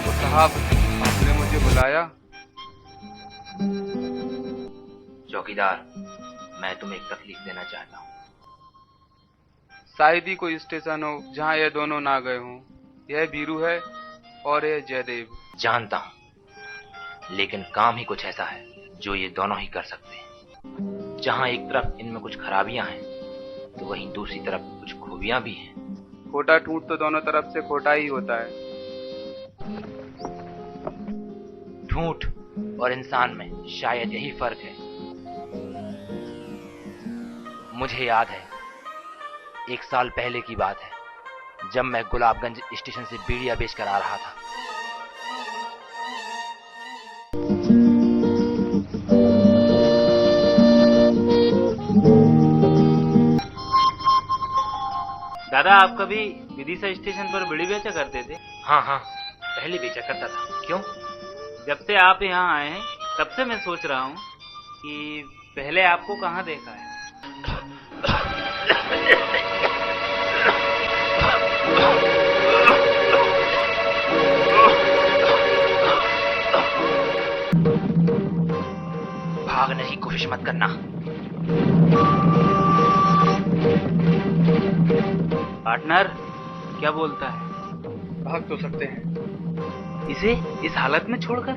तो साहब, आपने मुझे बुलाया? चौकीदार, मैं तुम्हें एक तकलीफ देना चाहता हूँ। शायद ही कोई स्टेशन हो जहाँ ये दोनों ना गए हों। यह बीरू है और यह जयदेव। जानता हूँ, लेकिन काम ही कुछ ऐसा है जो ये दोनों ही कर सकते हैं। जहाँ एक तरफ इनमें कुछ खराबियां हैं, तो वहीं दूसरी तरफ कुछ खूबियां भी हैं। खोटा ठूंठ तो दोनों तरफ से खोटा ही होता है। झूठ और इंसान में शायद यही फर्क है। मुझे याद है, 1 साल पहले की बात है, जब मैं गुलाबगंज स्टेशन से बीड़िया बेचकर आ रहा था। दादा, आप कभी विदिशा स्टेशन पर बीड़ी बेचा करते थे? हाँ हाँ, पहले बेचा करता था। क्यों? जब से आप यहाँ आए हैं तब से मैं सोच रहा हूँ कि पहले आपको कहाँ देखा है। भागने की कोशिश मत करना। पार्टनर, क्या बोलता है? भाग तो सकते हैं। इसे इस हालत में छोड़कर?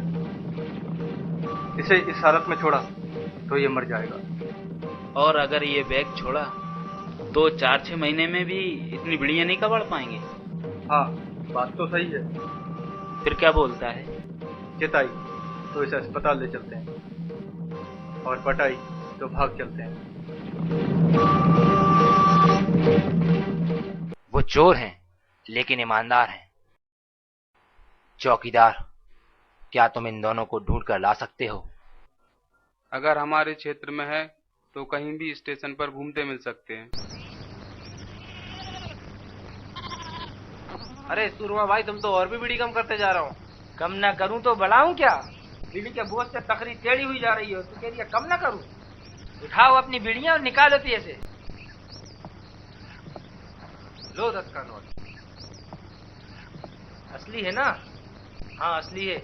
इसे इस हालत में छोड़ा तो ये मर जाएगा। और अगर ये बैग छोड़ा तो 4-6 महीने में भी इतनी बीड़ियां नहीं कबाड़ पाएंगे। हाँ, बात तो सही है। फिर क्या बोलता है? चिताई तो इसे अस्पताल ले चलते हैं, और पटाई तो भाग चलते हैं। वो चोर हैं, लेकिन ईमानदार हैं। चौकीदार, क्या तुम इन दोनों को ढूंढ कर ला सकते हो? अगर हमारे क्षेत्र में है तो कहीं भी स्टेशन पर घूमते मिल सकते हैं। अरे सूरमा भाई, तुम तो और भी बीड़ी कम करते जा रहा हो। कम ना करूं तो बढ़ाऊं क्या? बीड़ी के बोझ से तकरी टेढ़ी हुई जा रही हो, तो कह रही है कम ना करूं? उठाओ अपनी बीड़ियां और निकालो पैसे। लो 10 का नोट। असली है ना? हाँ असली है।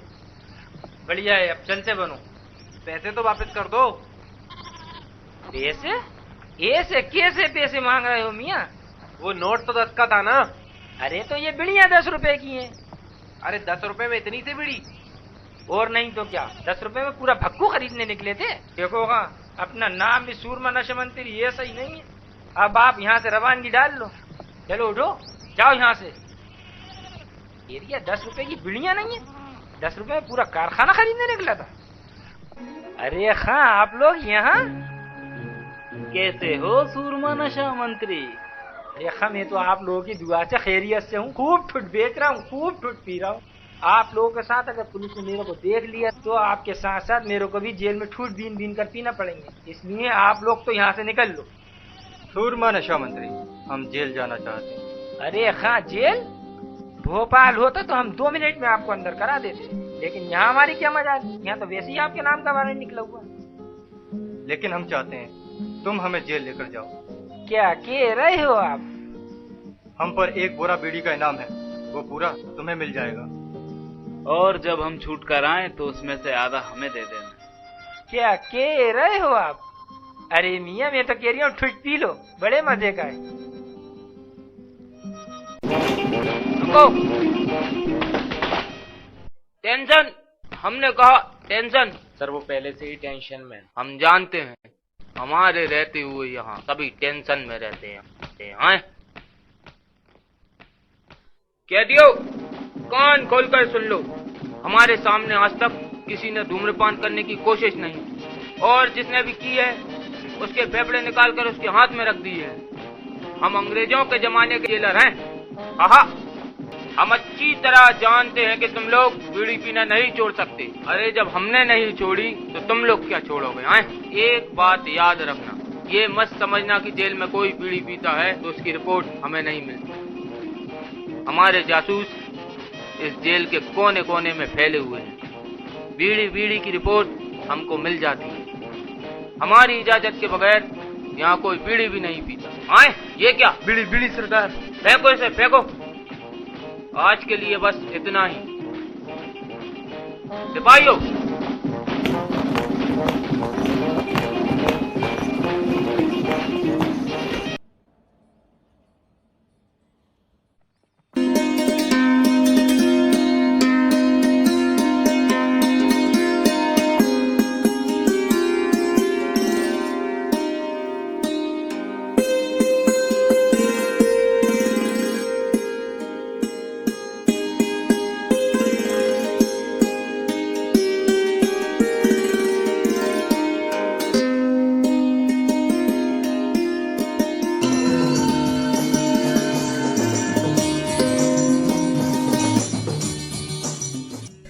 बढ़िया है, अब चलते बनो। पैसे तो वापस कर दो। पैसे? ऐसे कैसे पैसे मांग रहे हो मियाँ? वो नोट तो 10 का था ना। अरे तो ये बीड़ियां 10 रुपए की हैं। अरे 10 रुपए में इतनी सी बीड़ी? और नहीं तो क्या, 10 रुपए में पूरा भक्कू खरीदने निकले थे। देखो हाँ, अपना नाम भी सूरमा नशा मंत्री ये सही नहीं है। अब आप यहाँ से रवानगी डाल लो। चलो उठो, जाओ यहाँ से। एरिया 10 रुपए की बीड़ियां नहीं है, 10 रुपए में पूरा कारखाना खरीदने निकला था। अरे हाँ, आप लोग यहाँ कैसे हो सूरमा नशा मंत्री? अरे हाँ, मैं तो आप लोगों की दुआ से खैरियत से हूँ। खूब ठुट बेच रहा हूँ, खूब ठुट पी रहा हूँ। आप लोगों के साथ अगर पुलिस ने मेरे को देख लिया तो आपके साथ साथ मेरे को भी जेल में ठूट बीन बीन कर पीना पड़ेंगे। इसलिए आप लोग तो यहाँ से निकल लो। सूरमा नशा मंत्री, हम जेल जाना चाहते हैं। अरे हाँ, जेल? भोपाल होता तो हम 2 मिनट में आपको अंदर करा देते, लेकिन यहाँ हमारी क्या मजाक? यहाँ तो वैसे ही आपके नाम का वारंट निकला हुआ। लेकिन हम चाहते हैं तुम हमें जेल लेकर जाओ। क्या कह रहे हो आप? हम पर एक बोरा बीड़ी का इनाम है, वो पूरा तुम्हें मिल जाएगा। और जब हम छूट कर आए तो उसमें से आधा हमें दे देना। क्या कह रहे हो आप? अरे मियाँ, मैं तो कह रही हूँ ठुट पी लो, बड़े मजे का है। रुको। टेंशन, हमने कहा टेंशन। सर वो पहले से ही टेंशन में। हम जानते हैं, हमारे रहते हुए यहाँ सभी टेंशन में रहते हैं। कह दियो, कान खोलकर सुन लो। हमारे सामने आज तक किसी ने धूम्रपान करने की कोशिश नहीं, और जिसने भी की है उसके फेफड़े निकाल कर उसके हाथ में रख दिए हैं। हम अंग्रेजों के जमाने के जेलर हैं। आहा, हम अच्छी तरह जानते हैं कि तुम लोग बीड़ी पीना नहीं छोड़ सकते। अरे जब हमने नहीं छोड़ी तो तुम लोग क्या छोड़ोगे? एक बात याद रखना, ये मत समझना कि जेल में कोई बीड़ी पीता है तो उसकी रिपोर्ट हमें नहीं मिलती। हमारे जासूस इस जेल के कोने कोने में फैले हुए हैं। बीड़ी बीड़ी की रिपोर्ट हमको मिल जाती है। हमारी इजाजत के बगैर यहाँ कोई बीड़ी भी नहीं पीता। ये क्या? बीड़ी बीड़ी सरदार। फेंको इसे, फेंको। आज के लिए बस इतना ही। सिपाहियों,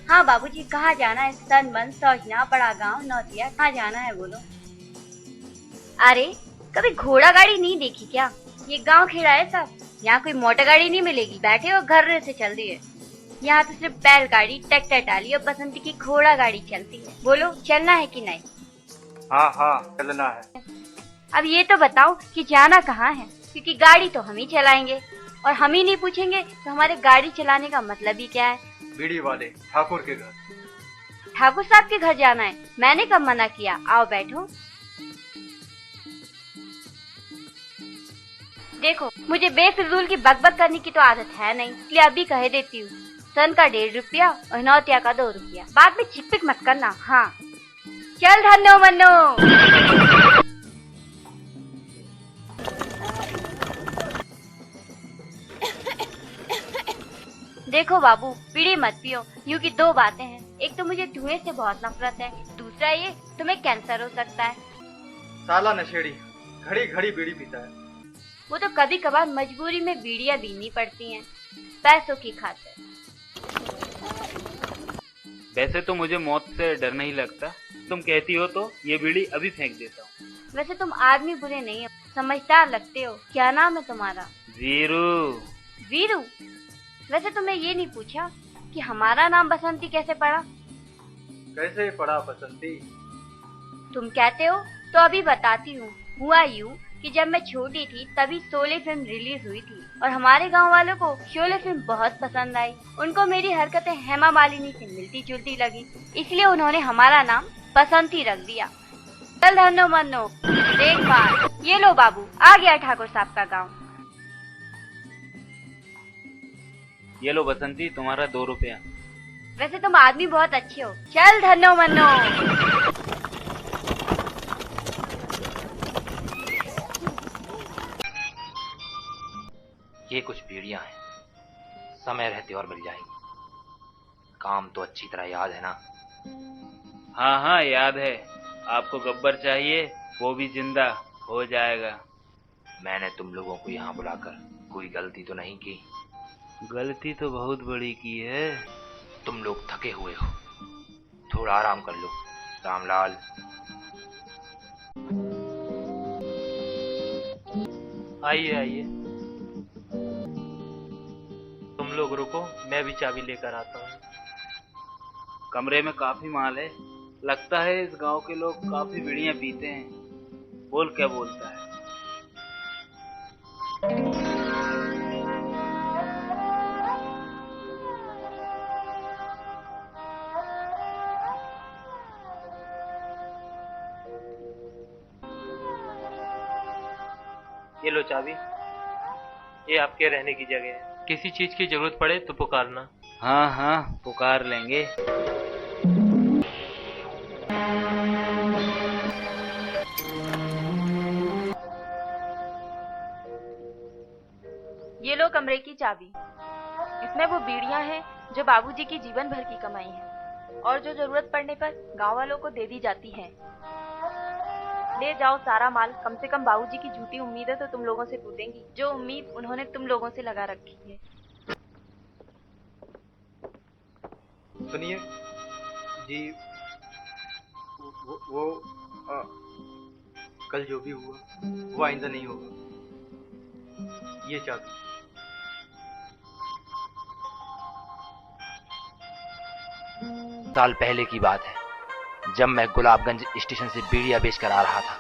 हाँ बाबूजी, कहाँ जाना है? सन मन सोचना बड़ा गांव नौतिया, कहाँ जाना है बोलो? अरे कभी घोड़ा गाड़ी नहीं देखी क्या? ये गांव खेड़ा है सब, यहाँ कोई मोटर गाड़ी नहीं मिलेगी। बैठे हो घर से चल दिए। यहाँ तो सिर्फ बैलगाड़ी, ट्रैक्टर टाली और बसंती की घोड़ा गाड़ी चलती है। बोलो चलना है कि नहीं? हाँ हाँ चलना है। अब ये तो बताओ कि जाना कहाँ है, क्योंकि गाड़ी तो हम ही चलाएंगे और हम ही नहीं पूछेंगे तो हमारे गाड़ी चलाने का मतलब ही क्या है? बीड़ी वाले ठाकुर के घर। ठाकुर साहब के घर जाना है? मैंने कब मना किया? आओ बैठो। देखो मुझे बेफिजूल की बकबक करने की तो आदत है नहीं, इसलिए अभी कह देती हूँ, सन का 1.5 रुपया और नौतिया का 2 रुपया। बाद में चिकपिक मत करना। हाँ चल धन्नो मन्नो। देखो बाबू, बीड़ी मत पियो, यूँ की 2 बातें हैं। एक तो मुझे धुएं से बहुत नफरत है, दूसरा ये तुम्हें कैंसर हो सकता है। साला नशेड़ी घड़ी घड़ी बीड़ी पीता है। वो तो कभी कभार मजबूरी में बीड़ियाँ बीननी पड़ती हैं, पैसों की खातिर। वैसे तो मुझे मौत से डर नहीं लगता, तुम कहती हो तो ये बीड़ी अभी फेंक देता हूँ। वैसे तुम आदमी बुरे नहीं हो, समझदार लगते हो। क्या नाम है तुम्हारा? वीरू। वीरू? वैसे तुमने ये नहीं पूछा कि हमारा नाम बसंती कैसे पड़ा? कैसे पड़ा बसंती? तुम कहते हो तो अभी बताती हूँ। हुआ यूँ कि जब मैं छोटी थी तभी शोले फिल्म रिलीज हुई थी और हमारे गांव वालों को शोले फिल्म बहुत पसंद आई। उनको मेरी हरकतें हेमा मालिनी से मिलती जुलती लगी, इसलिए उन्होंने हमारा नाम बसंती रख दिया। चल धन्नो मन्नो, देख बार, ये लो बाबू, आ गया ठाकुर साहब का गाँव। ये लो बसंती, तुम्हारा 2 रुपया। वैसे तुम आदमी बहुत अच्छे हो। चल धन्नो मन्नो। ये कुछ बीड़ियां हैं, समय रहते और मिल जाएंगी। काम तो अच्छी तरह याद है ना? हाँ हाँ याद है। आपको गब्बर चाहिए, वो भी जिंदा हो जाएगा। मैंने तुम लोगों को यहाँ बुलाकर कोई गलती तो नहीं की? गलती तो बहुत बड़ी की है। तुम लोग थके हुए हो, थोड़ा आराम कर लो। रामलाल, आइए आइए, तुम लोग रुको, मैं भी चाबी लेकर आता हूँ। कमरे में काफी माल है, लगता है इस गांव के लोग काफी बीड़ियां पीते हैं। बोल क्या बोलता है? ये लो चाबी, ये आपके रहने की जगह है। किसी चीज की जरूरत पड़े तो पुकारना। हाँ हाँ पुकार लेंगे। ये लो कमरे की चाबी। इसमें वो बीड़ियां हैं जो बाबूजी की जीवन भर की कमाई है और जो जरूरत पड़ने पर गांव वालों को दे दी जाती है। ले जाओ सारा माल। कम से कम बाबूजी की झूठी उम्मीदें तो तुम लोगों से टूटेंगी, जो उम्मीद उन्होंने तुम लोगों से लगा रखी है। सुनिए जी, वो कल जो भी हुआ वो आइंदा नहीं होगा। ये चाबी। साल पहले की बात है, जब मैं गुलाबगंज स्टेशन से बीड़ियां बेचकर आ रहा था।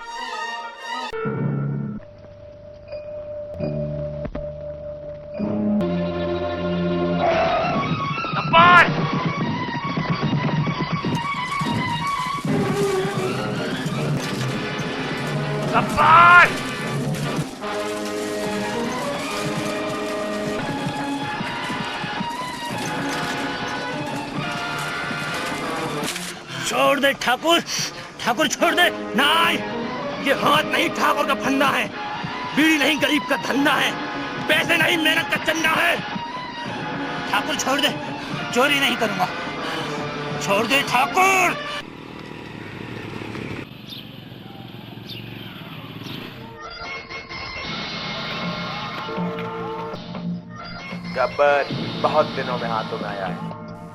गब्बर! छोड़ दे ठाकुर, ठाकुर छोड़ दे। नहीं, ये हाथ नहीं ठाकुर का फंदा है, बीड़ी नहीं गरीब का धंधा है, पैसे नहीं मेहनत का चंदा है। ठाकुर छोड़ दे, चोरी नहीं करूंगा, छोड़ दे ठाकुर। गब्बर बहुत दिनों में हाथों में आया है,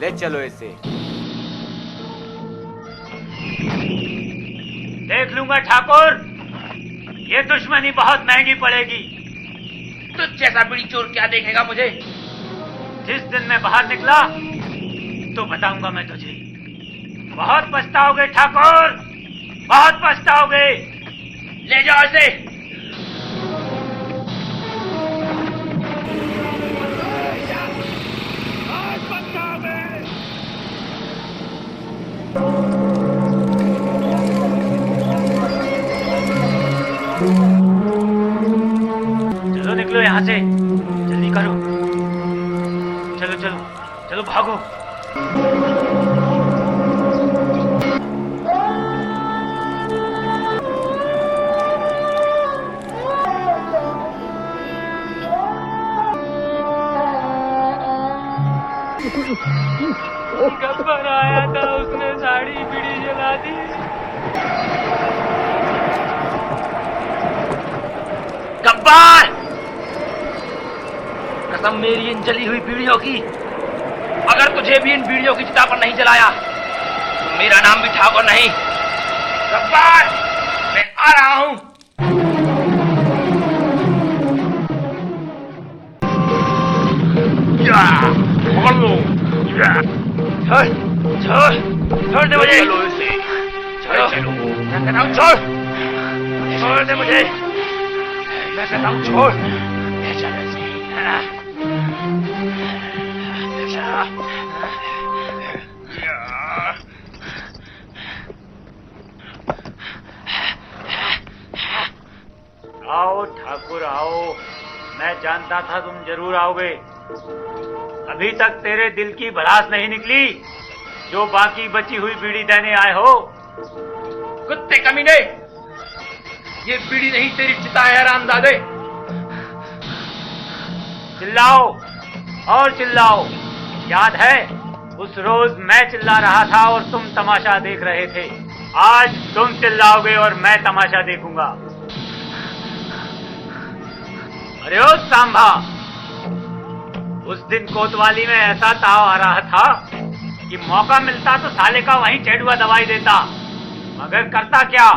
ले चलो इसे। देख लूंगा ठाकुर, ये दुश्मनी बहुत महंगी पड़ेगी। तुझ जैसा बीड़ी चोर क्या देखेगा मुझे? जिस दिन मैं बाहर निकला तो बताऊंगा मैं तुझे। बहुत पछताओगे ठाकुर, बहुत पछताओगे। ले जाओ इसे। चलो निकलो यहाँ से, जल्दी करो। चलो चलो चलो, भागो। गब्बर आया था, उसने साड़ी बीड़ी जला दी। गब्बर! कसम मेरी इन जली हुई बीड़ियों की, अगर तुझे भी इन बीड़ियों की चिता पर नहीं जलाया तो मेरा नाम भी ठाकुर नहीं। गब्बर, मैं आ रहा हूं। छोड़ छोड़ छोड़ दे मुझे। चलो मैं कहता हूँ छोड़, छोड़ दे मुझे। मैं कहता हूँ छोड़। ले चल ऐसे। आओ ठाकुर आओ, मैं जानता था तुम जरूर आओगे। अभी तक तेरे दिल की भड़ास नहीं निकली जो बाकी बची हुई बीड़ी देने आए हो। कुत्ते कमीने, ये बीड़ी नहीं तेरी चिता है हरामजादे। चिल्लाओ और चिल्लाओ। याद है उस रोज मैं चिल्ला रहा था और तुम तमाशा देख रहे थे। आज तुम चिल्लाओगे और मैं तमाशा देखूंगा। अरे ओ सांभा, उस दिन कोतवाली में ऐसा ताव आ रहा था कि मौका मिलता तो साले का वहीं चेडुआ दवाई देता, मगर करता क्या,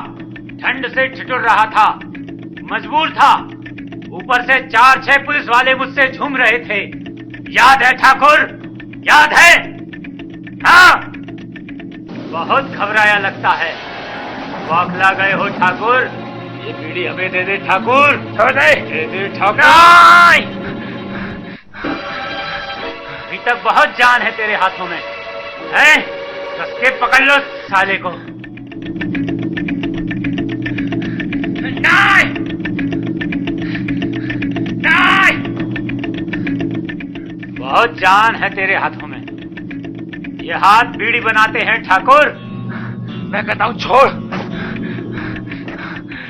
ठंड से ठिठुर रहा था, मजबूर था। ऊपर से 4-6 पुलिस वाले मुझसे झूम रहे थे। याद है ठाकुर, याद है? हाँ, बहुत घबराया लगता है। बौखला गए हो ठाकुर। ये बीड़ी हमें दे दे ठाकुर। दे दे ठाकुर। अभी तक बहुत जान है तेरे हाथों में, हैं? कस के पकड़ लो साले को। नहीं! नहीं! बहुत जान है तेरे हाथों में। ये हाथ बीड़ी बनाते हैं ठाकुर। मैं कहता हूँ छोड़।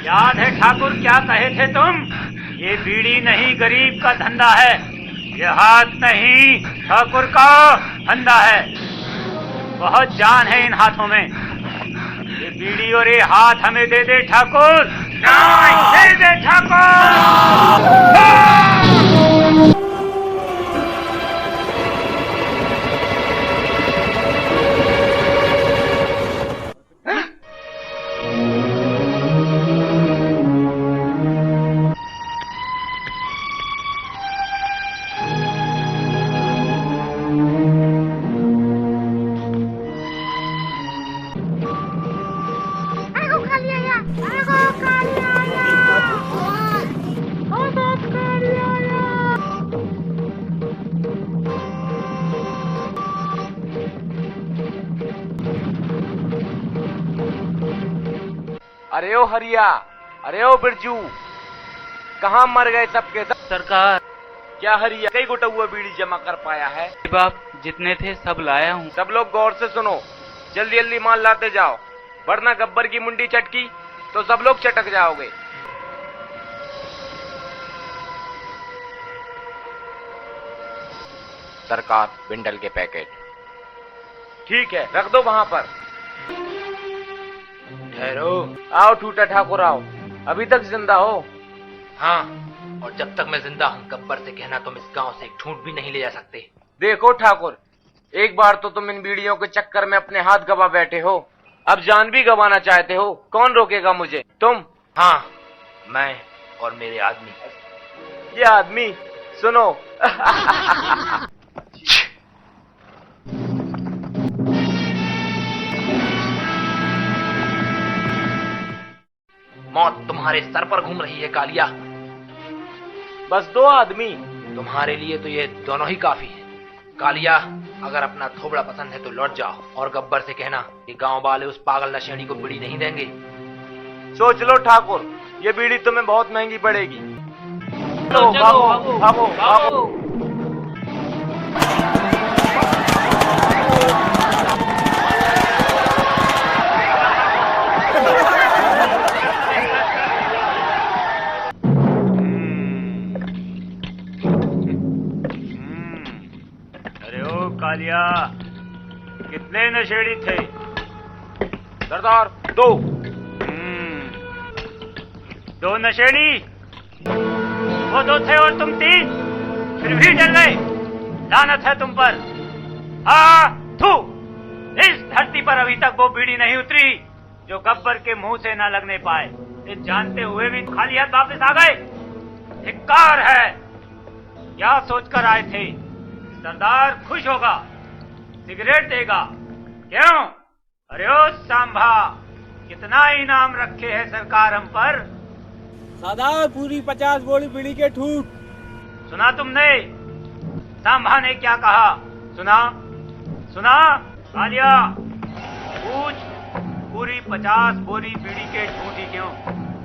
याद है ठाकुर क्या कहे थे तुम? ये बीड़ी नहीं गरीब का धंधा है, ये हाथ नहीं ठाकुर का धंधा है। बहुत जान है इन हाथों में। ये बीड़ी और ये हाथ हमें दे दे ठाकुर। दे दे ठाकुर। अरे ओ हरिया, अरे ओ बिरजू, कहाँ मर गए सबके सब? सरकार, क्या हरिया कई गोटा हुआ बीड़ी जमा कर पाया है? बाप जितने थे सब लाया हूँ। सब लोग गौर से सुनो, जल्दी जल्दी माल लाते जाओ, वरना गब्बर की मुंडी चटकी तो सब लोग चटक जाओगे। सरकार, बिंडल के पैकेट। ठीक है, रख दो वहां पर। ठहरो। आओ ठूटा ठाकुर आओ, अभी तक जिंदा हो? हाँ, और जब तक मैं जिंदा हूँ गब्बर से कहना तुम इस गांव से एक ठूंठ भी नहीं ले जा सकते। देखो ठाकुर, एक बार तो तुम इन बीड़ियों के चक्कर में अपने हाथ गवा बैठे हो, अब जान भी गंवाना चाहते हो। कौन रोकेगा मुझे? तुम? हाँ, मैं और मेरे आदमी। ये आदमी सुनो। मौत तुम्हारे सर पर घूम रही है कालिया। बस 2 आदमी? तुम्हारे लिए तो ये दोनों ही काफी है। कालिया, अगर अपना थोबड़ा पसंद है तो लौट जाओ और गब्बर से कहना कि गांव वाले उस पागल नशेड़ी को बीड़ी नहीं देंगे। सोच लो ठाकुर, ये बीड़ी तुम्हें बहुत महंगी पड़ेगी। चलो भागो भागो भागो। अरे ओ कालिया, कितने नशेड़ी थे? सरदार 2। 2 नशेड़ी? वो 2 थे और तुम 3, फिर भी डर गए। लानत है तुम पर। थू, इस धरती पर अभी तक वो बीड़ी नहीं उतरी जो गब्बर के मुंह से न लगने पाए। ये जानते हुए भी खाली हाथ वापस आ गए। धिक्कार है। क्या सोचकर आए थे? सरदार खुश होगा, सिगरेट देगा। क्यों? अरे ओ सांभा, कितना इनाम रखे है सरकार हम पर? सरदार पूरी 50 बोरी बीड़ी के ठूठ। सुना तुमने? सांभा ने क्या कहा? सुना? सुना? कालिया, पूछ, पूरी 50 बोरी बीड़ी के ठूठ ही क्यों?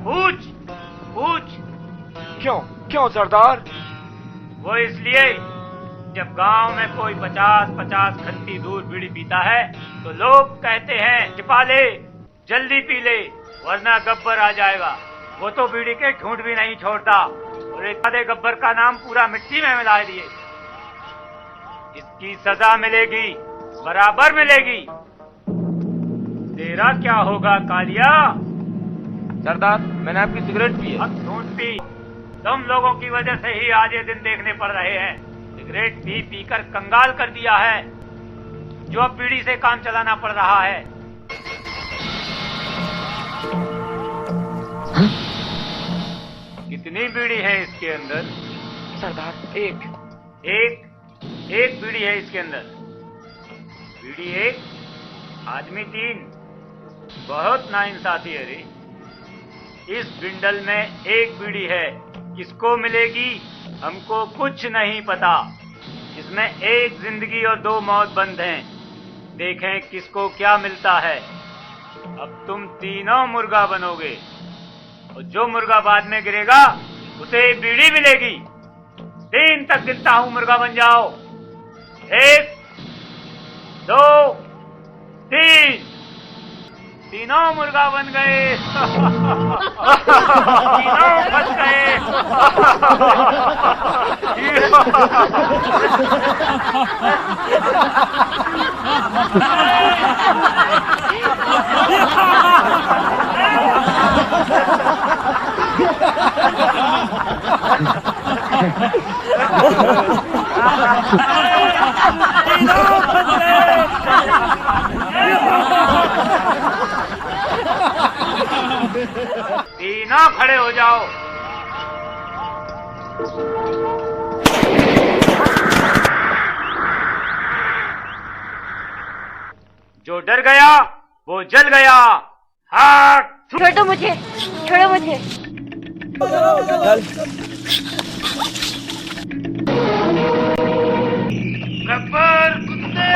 पूछ, पूछ। क्यों? क्यों सरदार? वो इसलिए, जब गांव में कोई 50-50 खंती दूर बीड़ी पीता है तो लोग कहते हैं छिपा ले, जल्दी पी ले, वरना गब्बर आ जाएगा। वो तो बीड़ी के ठूंठ भी नहीं छोड़ता और एक आधे गब्बर का नाम पूरा मिट्टी में मिला दिए। इसकी सजा मिलेगी, बराबर मिलेगी। तेरा क्या होगा कालिया? सरदार, मैंने आपकी सिगरेट पी है। अब ठूंठ पी। तुम लोगों की वजह से ही आज ये दिन देखने पड़ रहे हैं। सिगरेट पी पी कर कंगाल कर दिया है, जो अब बीड़ी से काम चलाना पड़ रहा है। कितनी बीड़ी है इसके अंदर? सरदार, एक बीड़ी है इसके अंदर। बीड़ी 1, आदमी 3। बहुत नाइंसाफी है रे। इस बिंडल में 1 बीड़ी है, किसको मिलेगी हमको कुछ नहीं पता। इसमें 1 जिंदगी और 2 मौत बंद हैं। देखें किसको क्या मिलता है। अब तुम तीनों मुर्गा बनोगे और जो मुर्गा बाद में गिरेगा उसे बीड़ी मिलेगी। 3 तक गिनता हूं, मुर्गा बन जाओ। 1, 2, 3। तीनों मुर्गा बन गए। तीनों फंस गए। तीनों खड़े हो जाओ। जो डर गया वो जल गया। हाथ छोड़ो मुझे, छोड़ो मुझे। गब्बर कुत्ते,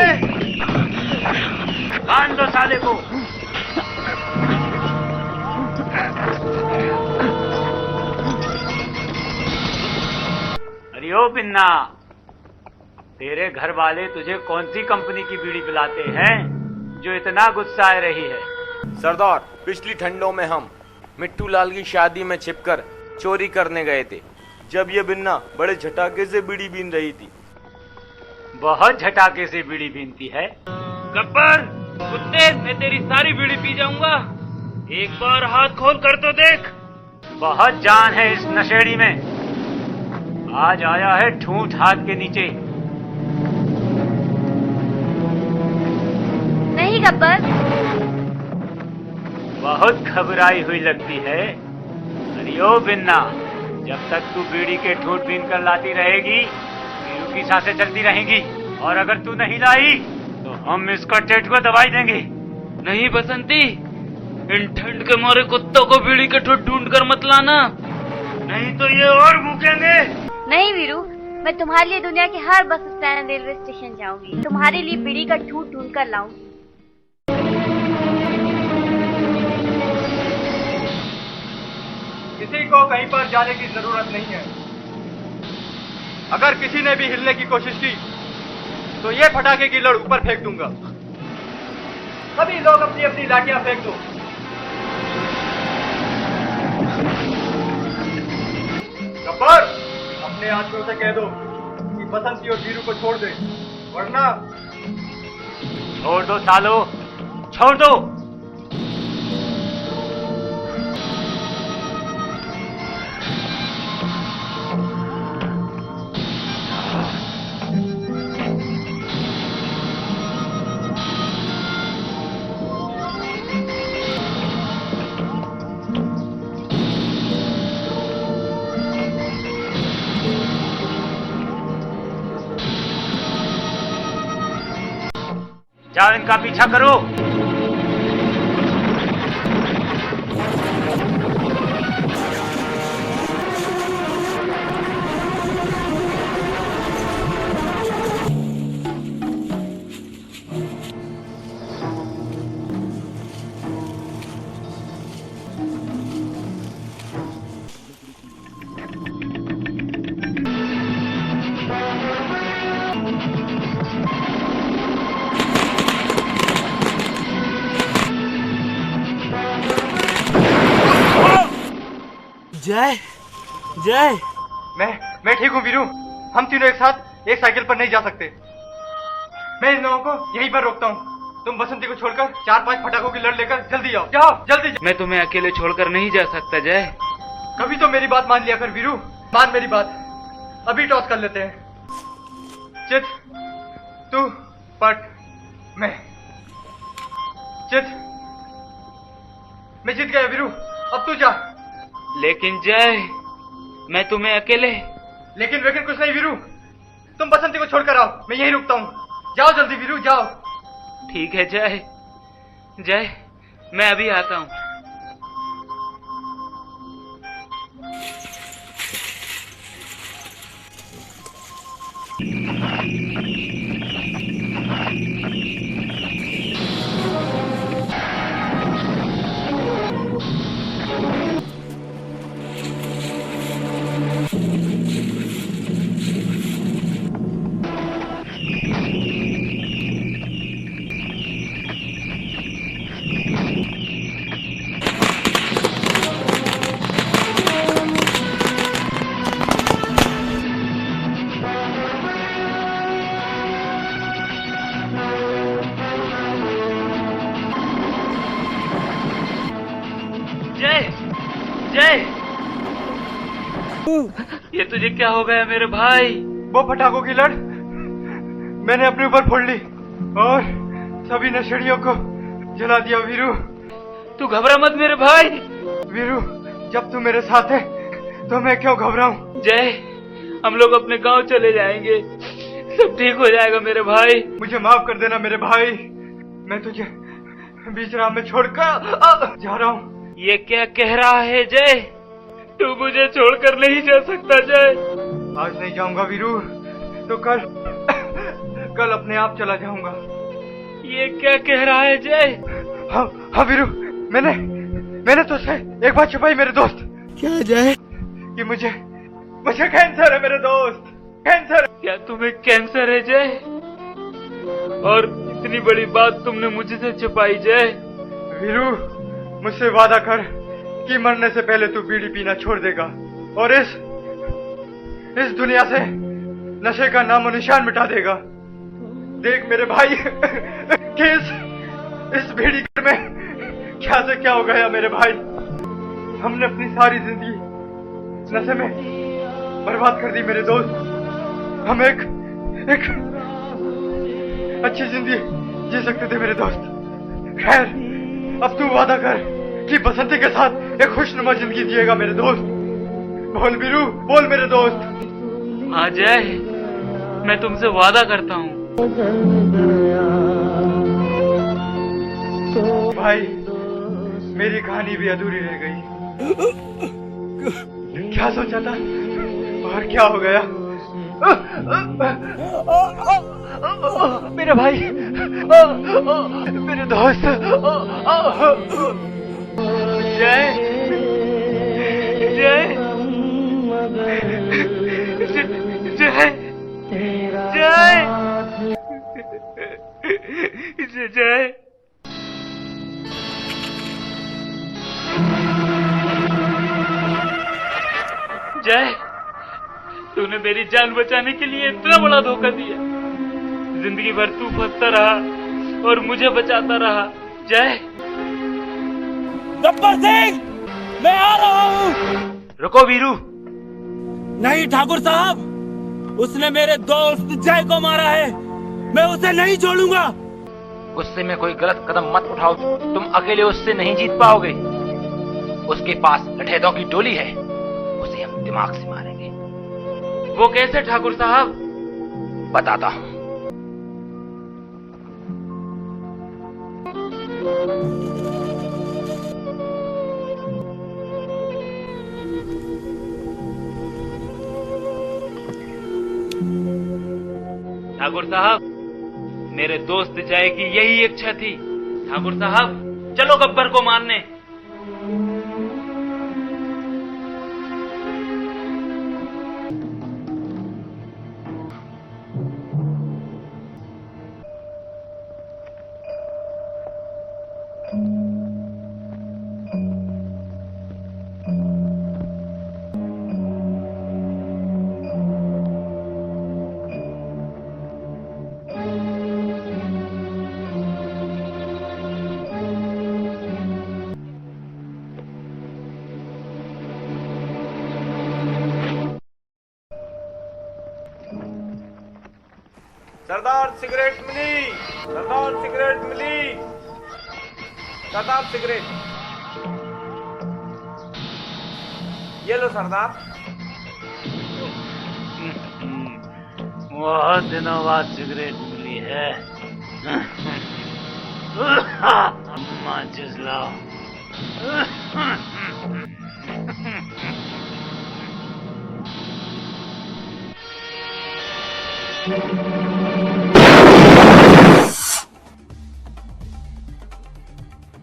बांध दो साले को। ओ बिन्ना, तेरे घर वाले तुझे कौन सी कंपनी की बीड़ी पिलाते हैं जो इतना गुस्सा आ रही है? सरदार, पिछली ठंडों में हम मिट्टू लाल की शादी में छिपकर चोरी करने गए थे, जब ये बिन्ना बड़े झटाके से बीड़ी बीन रही थी। बहुत झटाके से बीड़ी बीनती है। गब्बर, कुत्ते, मैं तेरी सारी बीड़ी पी जाऊंगा। एक बार हाथ खोल कर तो देख। बहुत जान है इस नशेड़ी में। आज आया है ठूंठ हाथ के नीचे। नहीं गब्बर। बहुत घबराई हुई लगती है। अरे ओ बिन्ना, जब तक तू बीड़ी के ठूंठ बीन कर लाती रहेगी, वीरू की सांसें चलती रहेंगी, और अगर तू नहीं लाई तो हम इसका टेटुआ दबाई देंगे। नहीं बसंती, इन ठंड के मारे कुत्तों को बीड़ी के ठूंठ ढूंढ कर मत लाना, नहीं तो ये और भूखेंगे। नहीं वीरू, मैं तुम्हारे लिए दुनिया के हर बस स्टैंड रेलवे स्टेशन जाऊंगी, तुम्हारे लिए बीड़ी का ठूंठ ढूंढ कर लाऊंगी। किसी को कहीं पर जाने की जरूरत नहीं है। अगर किसी ने भी हिलने की कोशिश की तो ये पटाखे की लड़ ऊपर फेंक दूंगा। सभी लोग अपनी अपनी लाठियां फेंक दो। गब्बर, अपने आदमियों से कह दो कि बसंती और वीरू को छोड़ दे, वरना छोड़ दो सालो, छोड़ दो। जाओ, इनका पीछा करो। जय जय। मैं ठीक हूँ वीरू। हम तीनों एक साथ एक साइकिल पर नहीं जा सकते। मैं इन लोगों को यहीं पर रोकता हूँ। तुम बसंती को छोड़कर 4-5 पटाखों की लड़ लेकर जल्दी आओ। जाओ, जल्दी जाओ। मैं तुम्हें अकेले छोड़कर नहीं जा सकता जय। कभी तो मेरी बात मान लिया कर वीरू, मान मेरी बात। अभी टॉस कर लेते हैं। चित, तू पट, मैं चित। मैं जीत गया वीरू, अब तू जा। लेकिन जय, मैं तुम्हें अकेले। लेकिन कुछ नहीं वीरू, तुम बसंती को छोड़कर आओ, मैं यहीं रुकता हूँ। जाओ जल्दी वीरू, जाओ। ठीक है जय, जय मैं अभी आता हूँ। ये तुझे क्या हो गया मेरे भाई? वो पटाखों की लड़ मैंने अपने ऊपर फोड़ ली और सभी नशेड़ियों को जला दिया वीरू। तू घबरा मत मेरे भाई। वीरू, जब तू मेरे साथ है तो मैं क्यों घबराऊं? जय, हम लोग अपने गांव चले जाएंगे, सब ठीक हो जाएगा मेरे भाई। मुझे माफ कर देना मेरे भाई, मैं तुझे बीच राह में छोड़कर जा रहा हूँ। ये क्या कह रहा है जय? तू मुझे छोड़कर नहीं जा सकता जय। आज नहीं जाऊंगा वीरू, तो कल अपने आप चला जाऊंगा। ये क्या कह रहा है जय? हाँ वीरू, मैंने तुझसे एक बात छुपाई मेरे दोस्त। क्या जय? कि मुझे कैंसर है मेरे दोस्त। कैंसर। क्या तुम्हें कैंसर है जय? और इतनी बड़ी बात तुमने मुझसे छिपाई जय? वीरू, मुझसे वादा कर कि मरने से पहले तू बीड़ी पीना छोड़ देगा और इस दुनिया से नशे का नामो निशान मिटा देगा। देख मेरे भाई कि इस बीड़ी में क्या से क्या हो गया मेरे भाई। हमने अपनी सारी जिंदगी नशे में बर्बाद कर दी मेरे दोस्त। हम एक अच्छी जिंदगी जी सकते थे मेरे दोस्त। खैर, अब तू वादा कर कि बसंती के साथ एक खुशनुमा जिंदगी जिएगा मेरे दोस्त। बोल वीरू, बोल मेरे दोस्त। हाँ जय, मैं तुमसे वादा करता हूँ। भाई, मेरी कहानी भी अधूरी रह गई। क्या सोचा था और क्या हो गया? मेरे भाई, मेरे दोस्त। जय जय जय जय जय। जय, तूने मेरी जान बचाने के लिए इतना बड़ा धोखा दिया। जिंदगी भर तू फंसता रहा और मुझे बचाता रहा। जय। गब्बर सिंह, मैं आ रहा हूँ। रुको वीरू। नहीं ठाकुर साहब, उसने मेरे दोस्त जय को मारा है। मैं उसे नहीं छोड़ूंगा। गुस्से में कोई गलत कदम मत उठाओ। तुम अकेले उससे नहीं जीत पाओगे। उसके पास लठैतों की टोली है, उसे हम दिमाग से मारेंगे। वो कैसे ठाकुर साहब? बताता हूँ। ठाकुर साहब, मेरे दोस्त जय की यही इच्छा थी। ठाकुर साहब, चलो गब्बर को मारने। सरदार सिगरेट मिली, सरदार सिगरेट मिली, सरदार सिगरेट। ये लो सरदार। बहुत दिनों बाद सिगरेट मिली है। माचिस लाओ।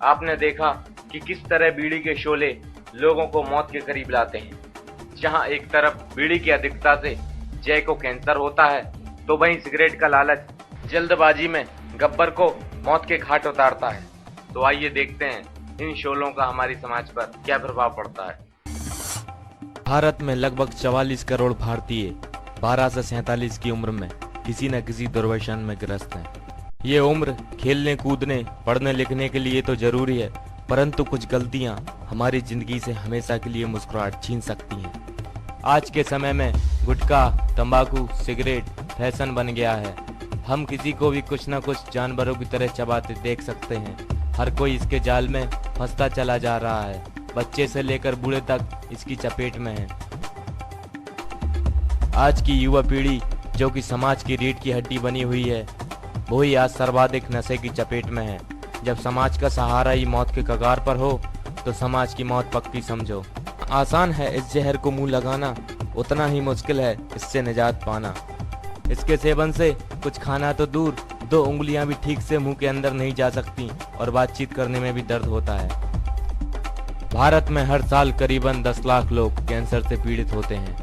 आपने देखा कि किस तरह बीड़ी के शोले लोगों को मौत के करीब लाते हैं। जहां एक तरफ बीड़ी की अधिकता से जय को कैंसर होता है, तो वहीं सिगरेट का लालच जल्दबाजी में गब्बर को मौत के घाट उतारता है। तो आइए देखते हैं इन शोलों का हमारी समाज पर क्या प्रभाव पड़ता है। भारत में लगभग 44 करोड़ भारतीय 12 से 47 की उम्र में किसी न किसी दुर्व्यसन में ग्रस्त हैं। ये उम्र खेलने कूदने पढ़ने लिखने के लिए तो जरूरी है, परंतु कुछ गलतियां हमारी जिंदगी से हमेशा के लिए मुस्कुराहट छीन सकती हैं। आज के समय में गुटखा, तंबाकू, सिगरेट फैशन बन गया है। हम किसी को भी कुछ न कुछ जानवरों की तरह चबाते देख सकते हैं। हर कोई इसके जाल में फंसता चला जा रहा है। बच्चे से लेकर बूढ़े तक इसकी चपेट में है। आज की युवा पीढ़ी जो कि समाज की रीढ़ की हड्डी बनी हुई है, वही आज सर्वाधिक नशे की चपेट में है। जब समाज का सहारा ही मौत के कगार पर हो, तो समाज की मौत पक्की समझो। आसान है इस जहर को मुंह लगाना, उतना ही मुश्किल है इससे निजात पाना। इसके सेवन से कुछ खाना तो दूर, 2 उंगलियां भी ठीक से मुंह के अंदर नहीं जा सकती और बातचीत करने में भी दर्द होता है। भारत में हर साल करीबन 10 लाख लोग कैंसर से पीड़ित होते हैं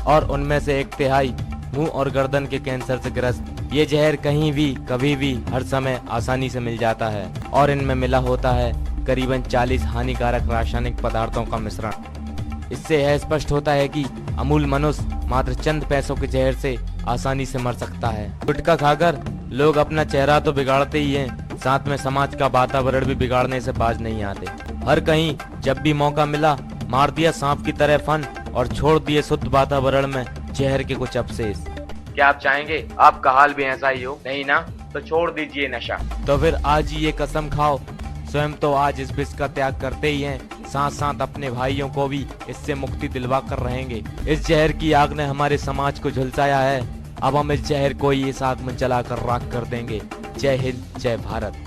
और उनमें से 1/3 मुंह और गर्दन के कैंसर से ग्रस्त। ये जहर कहीं भी कभी भी हर समय आसानी से मिल जाता है और इनमें मिला होता है करीबन 40 हानिकारक रासायनिक पदार्थों का मिश्रण। इससे यह स्पष्ट होता है कि अमूल मनुष्य मात्र चंद पैसों के जहर से आसानी से मर सकता है। गुटखा खाकर लोग अपना चेहरा तो बिगाड़ते ही हैं, साथ में समाज का वातावरण भी बिगाड़ने से बाज नहीं आते। हर कहीं जब भी मौका मिला मार दिया सांप की तरह फन और छोड़ दिए शुद्ध वातावरण में जहर के कुछ अवशेष। क्या आप चाहेंगे आपका हाल भी ऐसा ही हो? नहीं ना, तो छोड़ दीजिए नशा। तो फिर आज ही ये कसम खाओ, स्वयं तो आज इस विष का त्याग करते ही हैं, साथ साथ अपने भाइयों को भी इससे मुक्ति दिलवा कर रहेंगे। इस जहर की आग ने हमारे समाज को झुलसाया है, अब हम इस जहर को ही इस आग में जलाकर राख कर देंगे। जय हिंद, जय भारत।